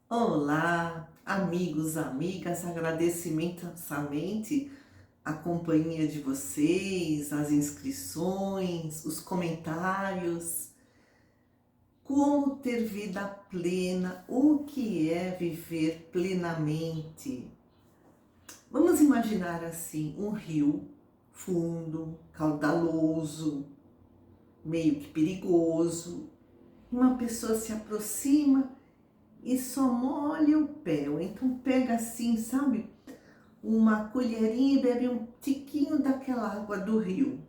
Olá, amigos, amigas, agradeço imensamente a companhia de vocês, as inscrições, os comentários. Como ter vida plena? O que é viver plenamente? Vamos imaginar assim, um rio fundo, caudaloso, meio que perigoso. Uma pessoa se aproxima e só molha o pé, ou então pega assim, sabe, uma colherinha e bebe um tiquinho daquela água do rio.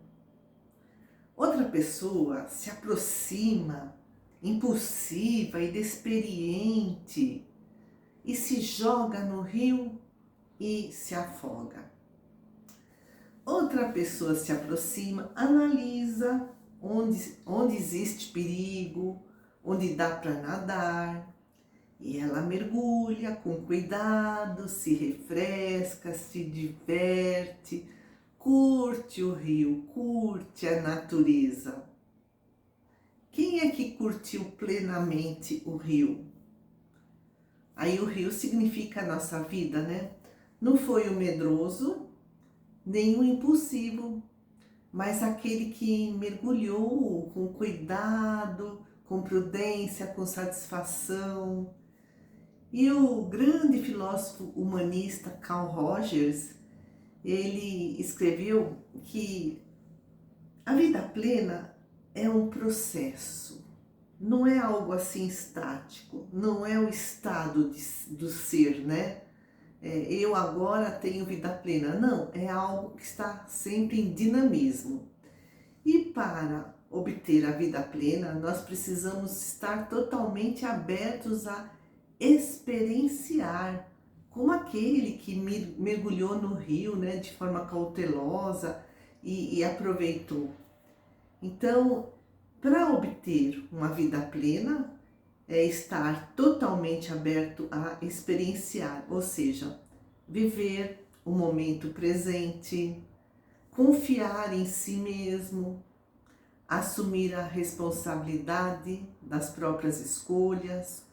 Outra pessoa se aproxima, impulsiva, inexperiente, e se joga no rio e se afoga. Outra pessoa se aproxima, analisa onde existe perigo, onde dá para nadar, e ela mergulha com cuidado, se refresca, se diverte, curte o rio, curte a natureza. Quem é que curtiu plenamente o rio? Aí o rio significa a nossa vida, né? Não foi o medroso, nem o impulsivo, mas aquele que mergulhou com cuidado, com prudência, com satisfação. E o grande filósofo humanista Carl Rogers, ele escreveu que a vida plena é um processo, não é algo assim estático, não é o estado do ser, né? Eu agora tenho vida plena. Não, é algo que está sempre em dinamismo. E para obter a vida plena, nós precisamos estar totalmente abertos a experienciar, como aquele que mergulhou no rio, né, de forma cautelosa e aproveitou. Então, para obter uma vida plena, é estar totalmente aberto a experienciar, ou seja, viver o momento presente, confiar em si mesmo, assumir a responsabilidade das próprias escolhas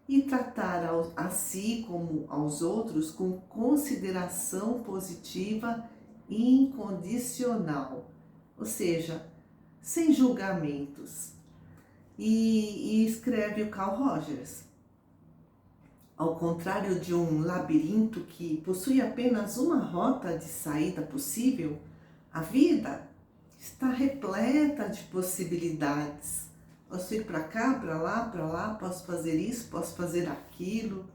e tratar a si como aos outros com consideração positiva e incondicional, ou seja, sem julgamentos. E escreve o Carl Rogers: ao contrário de um labirinto que possui apenas uma rota de saída possível, a vida está repleta de possibilidades. Posso ir para cá, para lá, posso fazer isso, posso fazer aquilo.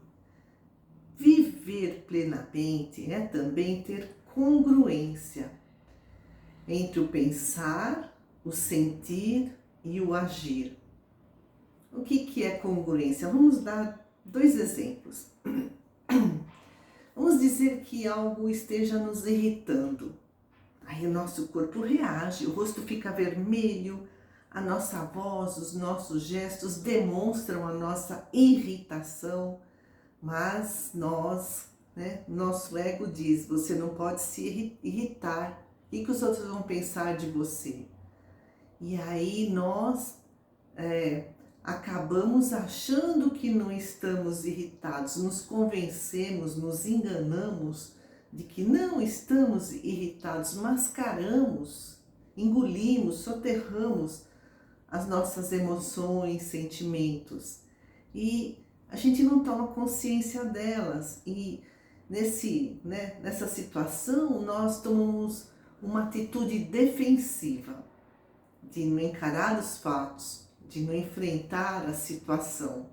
Viver plenamente é também ter congruência entre o pensar, o sentir e o agir. O que é congruência? Vamos dar dois exemplos. Vamos dizer que algo esteja nos irritando. Aí o nosso corpo reage, o rosto fica vermelho, a nossa voz, os nossos gestos demonstram a nossa irritação, mas nós, né, nosso ego diz: você não pode se irritar, o que os outros vão pensar de você? E aí nós acabamos achando que não estamos irritados, nos convencemos, nos enganamos de que não estamos irritados, mascaramos, engolimos, soterramos as nossas emoções, sentimentos e a gente não toma consciência delas e nessa situação nós tomamos uma atitude defensiva de não encarar os fatos, de não enfrentar a situação.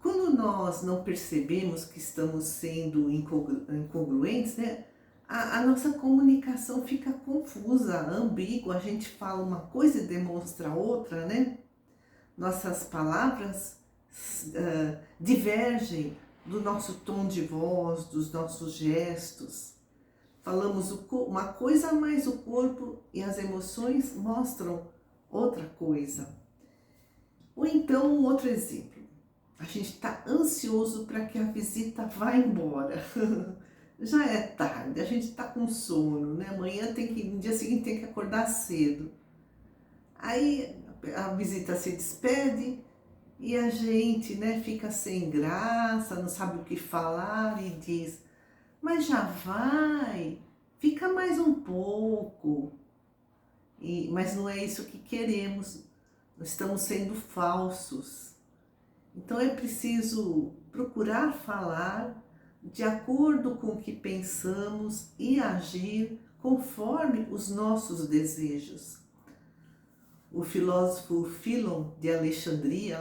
Quando nós não percebemos que estamos sendo incongruentes, né, a nossa comunicação fica confusa, ambígua, a gente fala uma coisa e demonstra outra, né? Nossas palavras divergem do nosso tom de voz, dos nossos gestos. Falamos uma coisa, mas o corpo e as emoções mostram outra coisa. Ou então, um outro exemplo. A gente está ansioso para que a visita vá embora. Já é tarde, a gente está com sono, né? No dia seguinte tem que acordar cedo. Aí a visita se despede E a gente, né, fica sem graça, não sabe o que falar e diz: mas já vai, fica mais um pouco. Mas não é isso que queremos, nós estamos sendo falsos. Então é preciso procurar falar de acordo com o que pensamos e agir conforme os nossos desejos. O filósofo Filon de Alexandria,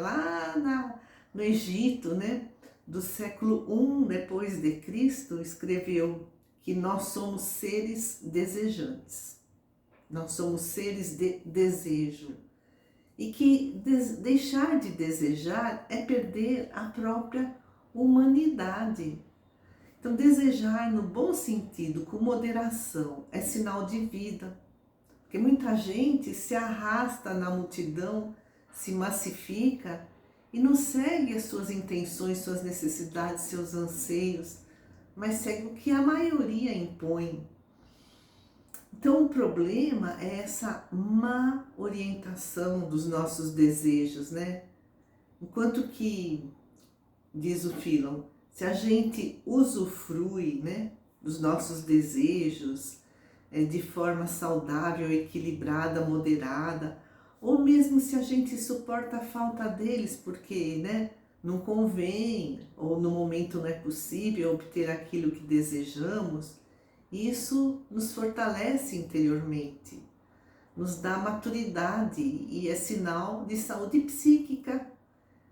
no Egito, né, do século I depois de Cristo, escreveu que nós somos seres desejantes. Nós somos seres de desejo. E que deixar de desejar é perder a própria humanidade. Então, desejar no bom sentido, com moderação, é sinal de vida. Porque muita gente se arrasta na multidão, se massifica e não segue as suas intenções, suas necessidades, seus anseios, mas segue o que a maioria impõe. Então o problema é essa má orientação dos nossos desejos, né? Enquanto que, diz o Filon, se a gente usufrui, né, dos nossos desejos de forma saudável, equilibrada, moderada, ou mesmo se a gente suporta a falta deles porque, né, não convém ou no momento não é possível obter aquilo que desejamos, isso nos fortalece interiormente, nos dá maturidade e é sinal de saúde psíquica,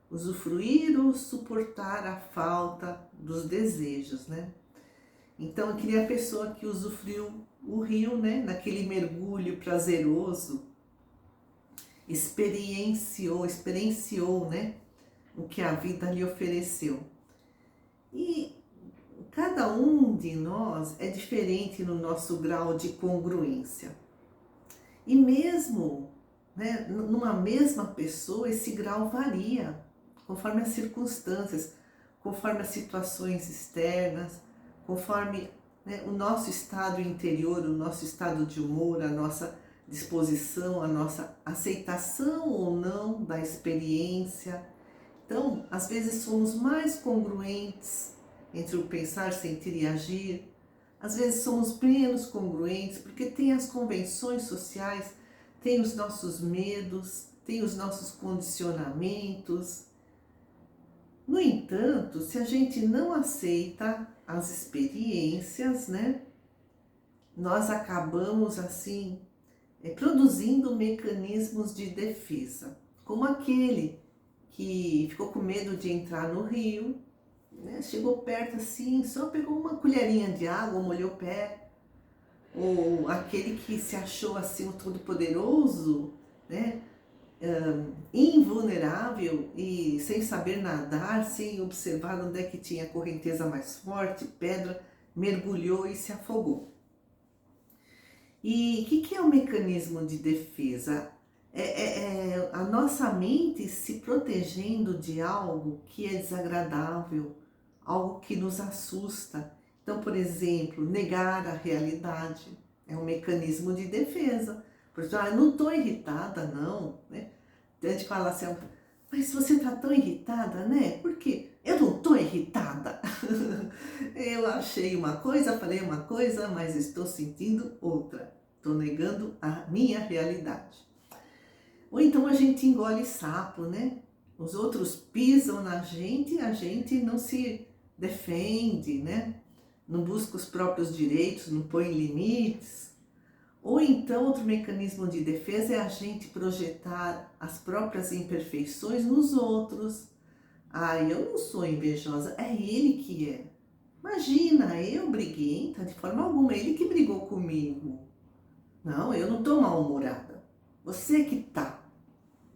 usufruir ou suportar a falta dos desejos, né? Então, eu queria a pessoa que usufruiu o rio, né, naquele mergulho prazeroso, experienciou, né, o que a vida lhe ofereceu. E cada um de nós é diferente no nosso grau de congruência. E mesmo, né, numa mesma pessoa, esse grau varia, conforme as circunstâncias, conforme as situações externas, conforme, né, o nosso estado interior, o nosso estado de humor, a nossa disposição, a nossa aceitação ou não da experiência. Então, às vezes somos mais congruentes entre o pensar, sentir e agir. Às vezes somos menos congruentes porque tem as convenções sociais, tem os nossos medos, tem os nossos condicionamentos. No entanto, se a gente não aceita as experiências, né, nós acabamos assim produzindo mecanismos de defesa, como aquele que ficou com medo de entrar no rio, né, chegou perto assim, só pegou uma colherinha de água, molhou o pé, ou aquele que se achou assim o todo-poderoso, né, invulnerável e sem saber nadar, sem observar onde é que tinha a correnteza mais forte, pedra, mergulhou e se afogou. E o que é o mecanismo de defesa? É a nossa mente se protegendo de algo que é desagradável, algo que nos assusta. Então, por exemplo, negar a realidade é um mecanismo de defesa. Por exemplo, eu não estou irritada, não, né? A gente fala assim, mas você está tão irritada, né? Por quê? Eu não estou irritada. Eu achei uma coisa, falei uma coisa, mas estou sentindo outra. Estou negando a minha realidade. Ou então a gente engole sapo, né? Os outros pisam na gente e a gente não se defende, né? Não busca os próprios direitos, não põe limites. Ou então outro mecanismo de defesa é a gente projetar as próprias imperfeições nos outros. Ah, eu não sou invejosa, é ele que é. Imagina, eu briguenta de forma alguma, ele que brigou comigo. Não, eu não estou mal-humorada, você que tá.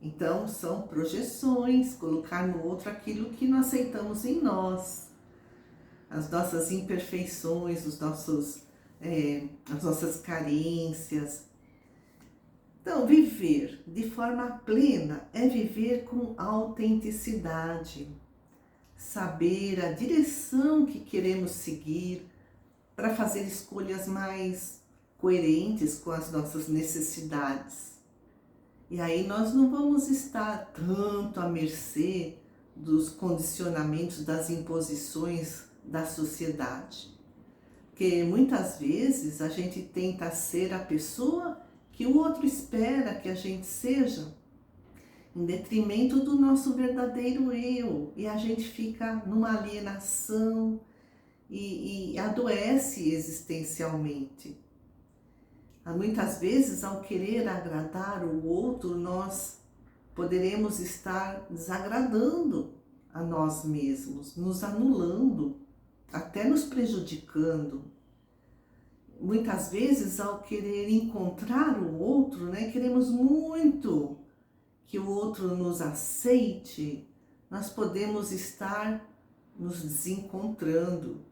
Então são projeções, colocar no outro aquilo que não aceitamos em nós. As nossas imperfeições, as nossas carências. Então, viver de forma plena é viver com autenticidade, saber a direção que queremos seguir para fazer escolhas mais coerentes com as nossas necessidades. E aí nós não vamos estar tanto à mercê dos condicionamentos, das imposições da sociedade. Porque muitas vezes a gente tenta ser a pessoa que o outro espera que a gente seja, em detrimento do nosso verdadeiro eu. E a gente fica numa alienação e adoece existencialmente. Muitas vezes, ao querer agradar o outro, nós poderemos estar desagradando a nós mesmos, nos anulando, até nos prejudicando. Muitas vezes, ao querer encontrar o outro, queremos muito que o outro nos aceite, nós podemos estar nos desencontrando,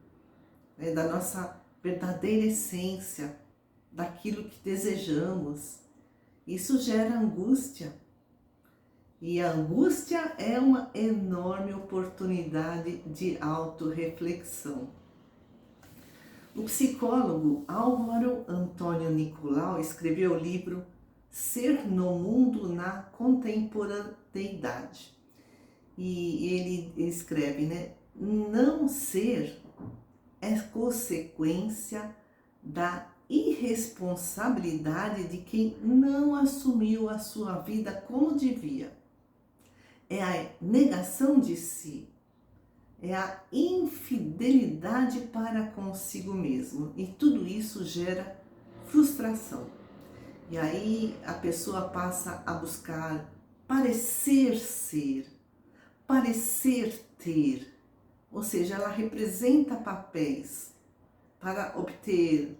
da nossa verdadeira essência, daquilo que desejamos. Isso gera angústia. E a angústia é uma enorme oportunidade de autorreflexão. O psicólogo Álvaro Antônio Nicolau escreveu o livro Ser no Mundo na Contemporaneidade. E ele escreve, não ser é consequência da irresponsabilidade de quem não assumiu a sua vida como devia. É a negação de si, é a infidelidade para consigo mesmo. E tudo isso gera frustração. E aí a pessoa passa a buscar parecer ser, parecer ter. Ou seja, ela representa papéis para obter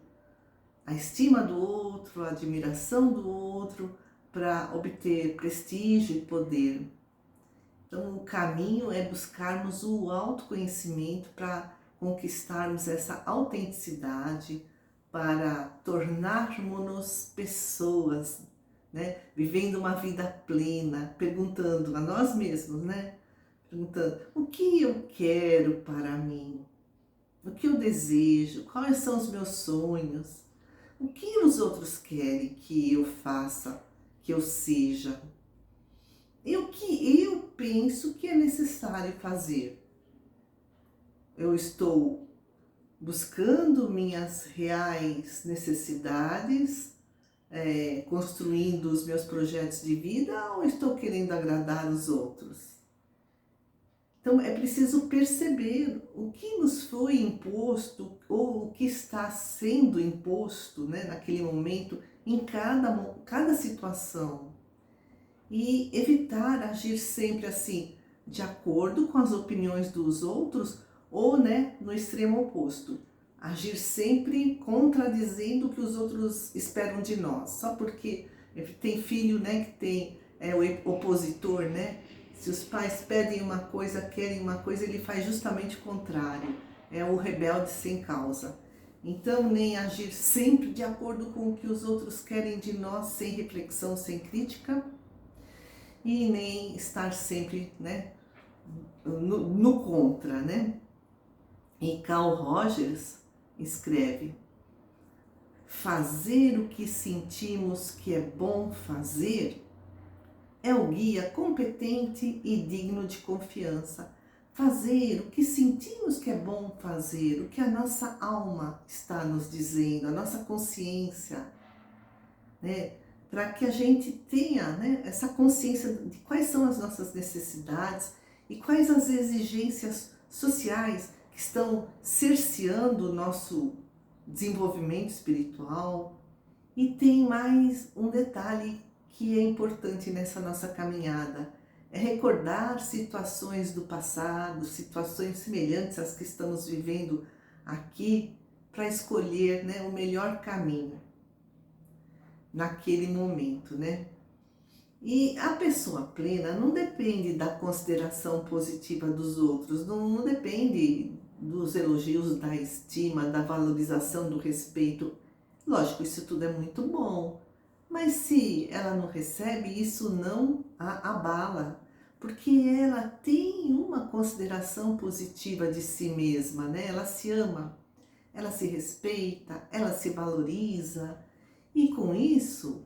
a estima do outro, a admiração do outro, para obter prestígio e poder. Então, o caminho é buscarmos o autoconhecimento para conquistarmos essa autenticidade, para tornarmos-nos pessoas, vivendo uma vida plena, perguntando a nós mesmos, perguntando o que eu quero para mim, o que eu desejo, quais são os meus sonhos, o que os outros querem que eu faça, que eu seja. E o que eu penso que é necessário fazer? Eu estou buscando minhas reais necessidades, construindo os meus projetos de vida, ou estou querendo agradar os outros? Então é preciso perceber o que nos foi imposto ou o que está sendo imposto, naquele momento, em cada situação. E evitar agir sempre assim, de acordo com as opiniões dos outros ou no extremo oposto. Agir sempre contradizendo o que os outros esperam de nós. Só porque tem filho que tem o opositor, Se os pais pedem uma coisa, querem uma coisa, ele faz justamente o contrário. É o rebelde sem causa. Então, nem agir sempre de acordo com o que os outros querem de nós, sem reflexão, sem crítica. E nem estar sempre no contra, E Carl Rogers escreve: fazer o que sentimos que é bom fazer é o guia competente e digno de confiança. Fazer o que sentimos que é bom fazer, o que a nossa alma está nos dizendo, a nossa consciência, para que a gente tenha essa consciência de quais são as nossas necessidades e quais as exigências sociais que estão cerceando o nosso desenvolvimento espiritual. E tem mais um detalhe que é importante nessa nossa caminhada, é recordar situações do passado, situações semelhantes às que estamos vivendo aqui, para escolher o melhor caminho naquele momento, E a pessoa plena não depende da consideração positiva dos outros, não depende dos elogios, da estima, da valorização, do respeito. Lógico, isso tudo é muito bom, mas se ela não recebe, isso não a abala, porque ela tem uma consideração positiva de si mesma, Ela se ama, ela se respeita, ela se valoriza, e com isso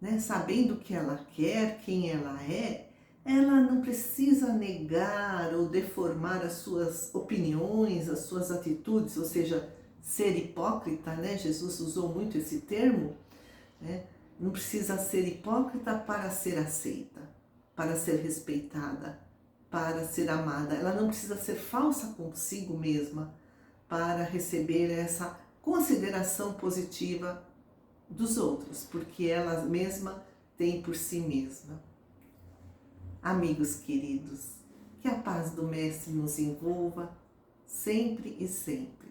né, sabendo o que ela quer, quem ela não precisa negar ou deformar as suas opiniões, as suas atitudes, ou seja, ser hipócrita, né? Jesus usou muito esse termo, né? Não precisa ser hipócrita para ser aceita, para ser respeitada, para ser amada. Ela não precisa ser falsa consigo mesma para receber essa consideração positiva dos outros, porque ela mesma tem por si mesma. Amigos queridos, que a paz do Mestre nos envolva sempre e sempre.